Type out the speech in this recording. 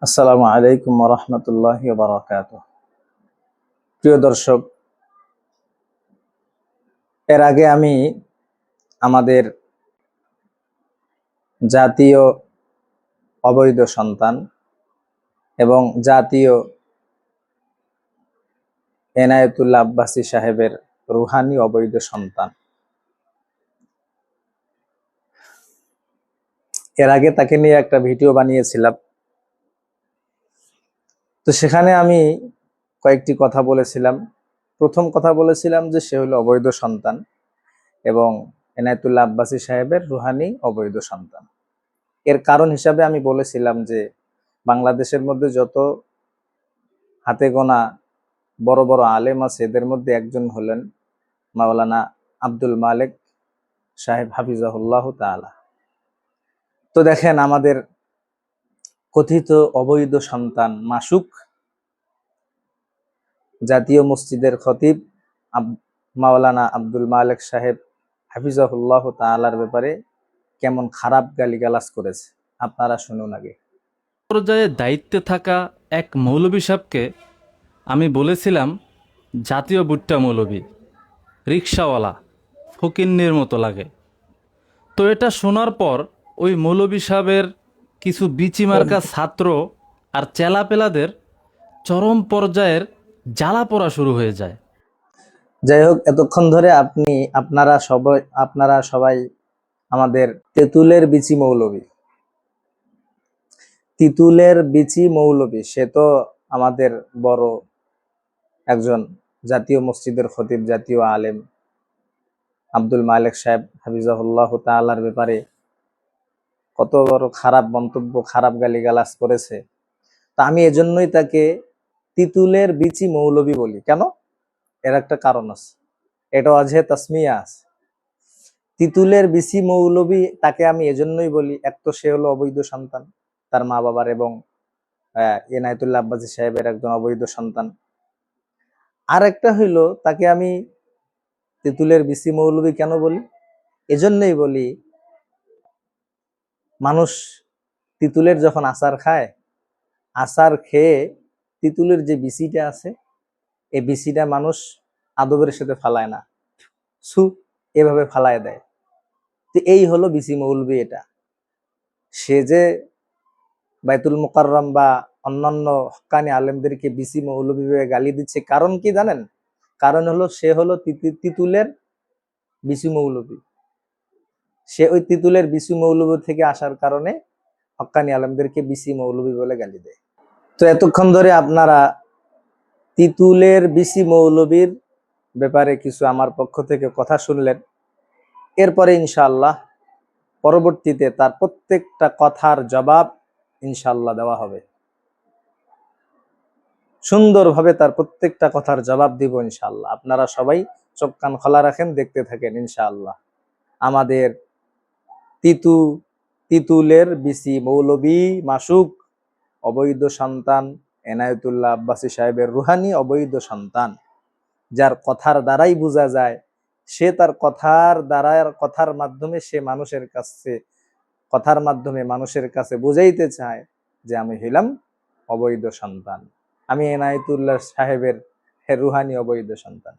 আসসালামু আলাইকুম ওয়া রাহমাতুল্লাহি ওয়া বারাকাতুহু। প্রিয় দর্শক, এর আগে আমি আমাদের জাতীয় অবৈধ সন্তান এবং জাতীয় এনায়েতুল্লাহ আব্বাসী সাহেবের রুহানি অবৈধ সন্তান, এর আগে তাকে নিয়ে একটা ভিডিও বানিয়েছিলাম। তো সেখানে আমি কয়েকটি কথা বলেছিলাম। প্রথম কথা বলেছিলাম যে সে হলো অবৈধ সন্তান এবং এনায়েতুল্লাহ আব্বাসী সাহেবের রুহানি অবৈধ সন্তান। এর কারণ হিসাবে আমি বলেছিলাম যে বাংলাদেশের মধ্যে যত হাতে গোনা বড় বড় আলেম আছে এদের মধ্যে একজন হলেন মাওলানা আব্দুল মালেক সাহেব হাফিজাহুল্লাহ তাআলা। তো দেখেন, আমাদের কথিত অবৈধ সন্তান মাসুক জাতীয় মসজিদের খতিব মাওলানা আব্দুল মালেক সাহেব হাফিজাহুল্লাহ তাআলার ব্যাপারে কেমন খারাপ গালিগালাজ করেছে আপনারা শুনুন আগে। পর্যায়ে দায়িত্বে থাকা এক মৌলভী সাহেবকে আমি বলেছিলাম জাতীয় বুট্টা মৌলভী, রিক্সাওয়ালা, ফকিন্নির মতো লাগে। তো এটা শোনার পর ওই মৌলভী সাহেবের কিছু বিচিমার্কা ছাত্র আর চেলাপেলাদের চরম পর্যায়ের জ্বালা পড়া শুরু হয়ে যায়। যাই হোক, এতক্ষণ ধরে আপনারা সবাই আমাদের তেঁতুলের বিচি মৌলভী, তিতুলের বিচি মৌলভী, সে তো আমাদের বড় একজন জাতীয় মসজিদের খতিব, জাতীয় আলেম আব্দুল মালেক সাহেব হাফিজাহুল্লাহ তাআলার ব্যাপারে কত বড় খারাপ মন্তব্য, খারাপ গালিগালাজ করেছে। তা আমি এজন্যই তাকে তিতুলের বিচি মৌলভী বলি। কেন? এর একটা কারণ আছে, এটা অজহে তাসমিয়া আছে। তিতুলের বিচি মৌলভী তাকে আমি এজন্যই বলি, এক তো সে হলো অবৈধ সন্তান তার মা বাবার এবং এনায়েতুল্লাহ আব্বাসী সাহেবের একজন অবৈধ সন্তান। আর একটা হইল, তাকে আমি তিতুলের বিচি মৌলভী কেন বলি? এজন্যই বলি, মানুষ তিতুলের যখন আচার খায়, আচার খেয়ে তিতুলের যে বিচিটা আছে এই বিচিটা মানুষ আদবের সাথে ফালায় না, সু এভাবে ফালায় দেয়। তো এই হলো বিচি মৌলভী। এটা সে যে বাইতুল মুকাররম বা অন্যান্য হক্কানি আলেমদেরকে বিসি মৌলভী ভেবে গালি দিচ্ছে, কারণ কি জানেন? কারণ হলো সে হলো তিতুলের বিসি মৌলভী। সে ওই তিতুলের বিসি মৌলভী থেকে আসার কারণে হক্কানি আলেমদেরকে বিসি মৌলভী বলে গালি দেয়। তো এতক্ষণ ধরে আপনারা তিতুলের বিসি মৌলভীর ব্যাপারে কিছু আমার পক্ষ থেকে কথা শুনলেন। এরপরে ইনশাআল্লাহ পরবর্তীতে তার প্রত্যেকটা কথার জবাব ইনশাআল্লাহ দেওয়া হবে। সুন্দরভাবে তার প্রত্যেকটা কথার জবাব দিব ইনশাআল্লাহ। আপনারা সবাই চোখ কান খোলা রাখেন, দেখতে থাকেন ইনশাআল্লাহ। আমাদের তিতুলের বিসি মৌলভী মাসুক অবৈধ সন্তান এনায়েতুল্লাহ আব্বাসী সাহেবের রুহানি অবৈধ সন্তান, যার কথার দ্বারাই বোঝা যায় সে তার কথার মাধ্যমে সে মানুষের কাছে বুঝাইতে চায় যে আমি হইলাম অবৈধ সন্তান, আমি এনায়েতুল্লাহ সাহেবের রুহানি অবৈধ সন্তান।